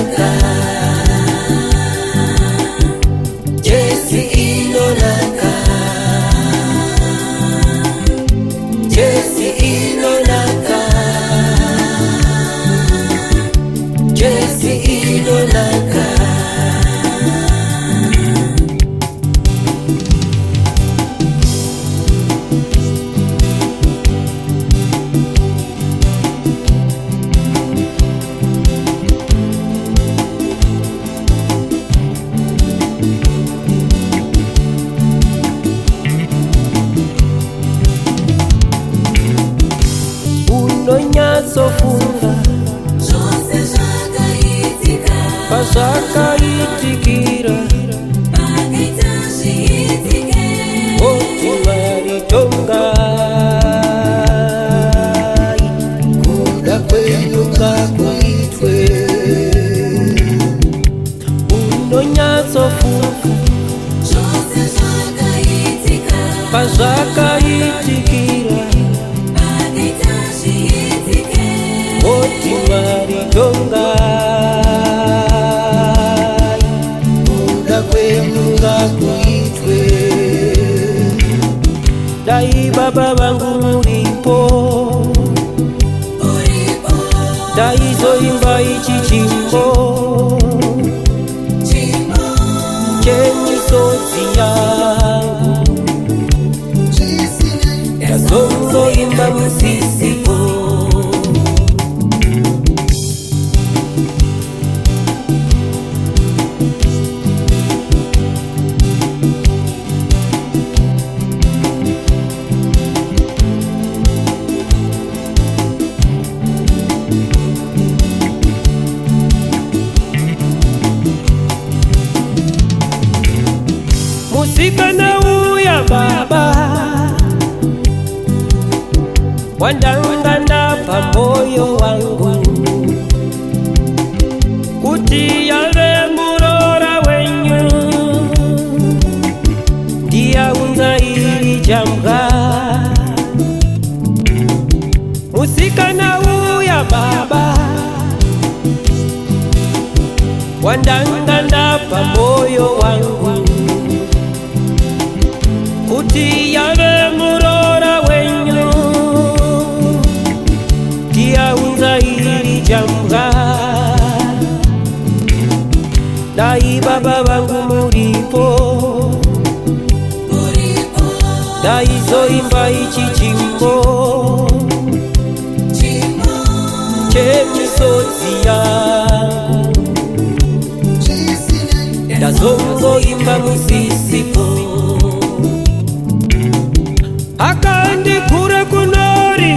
inolaka, Jesi inolaka, Jesi inolaka, Jesi inolaka. Unonyasofunga Jose zvakaitika, pazvakaitikira pakaita zviitike, oti Mwari tongai, kuda kwenyu ngakuitwe. Unonyatsofunga Jose zvakaitika, pazvakaitikira pakaita zviitike, oti Mwari tongai, kuda kwenyu ngakuitwe. Dai Baba vangu muripo, uripo, ndaizoimba ichi chimbo chimbo, chemisodzi yangu, ndazongoimba musisipo. Musikana uya Baba, wandanganda pamoyo wangu, kuti yave murora wenyu, ndiyaunza iri jambwa. Musikana uya Baba, wandanganda pamoyo wangu, kuti yave murora wenyu, ndiyaunza iri jambwa. Dai Baba vangu muripo, uripo, ndaizoimba ichi chimbo chimbo, chemisodzi yangu, ndazongoimba musisipo. Akandikura kunori,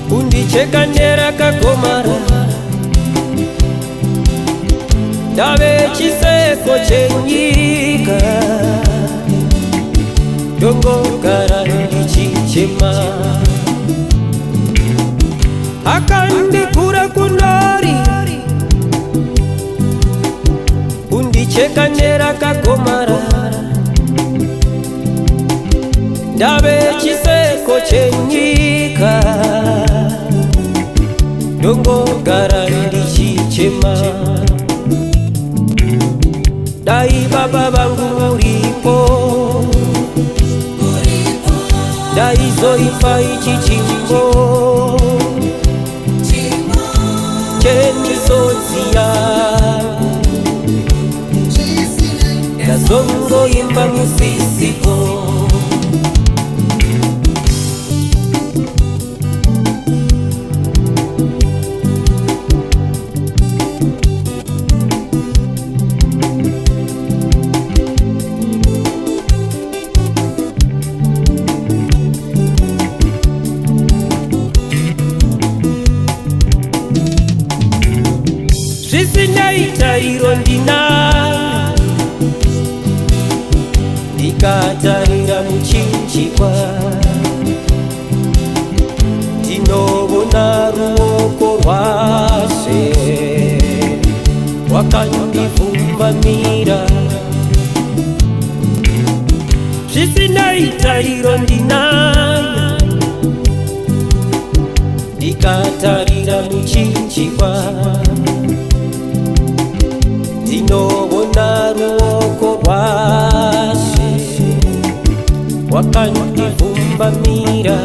kundicheka nerakagomara, ndave chiseko chenyika, ndongogara ndichichema. Akandikura kunori, kundicheka nerakagomara, ndave chiseko chenyika, ndongogara ndichichema. Dai Baba vangu muripo, uripo, ndaizoimba ichi chimbo chimbo, chemisodzi yangu, ndazongoimba musisipo. Zvisinaita iro ndina, ndikatarira muchinjikwa, ndinobona ruoko rwaShe rwakandivhumbamira. Zvisinaita iro ndina, ndikatarira mukinjibwa ndinobona ruoko rwashe wakandivumbamira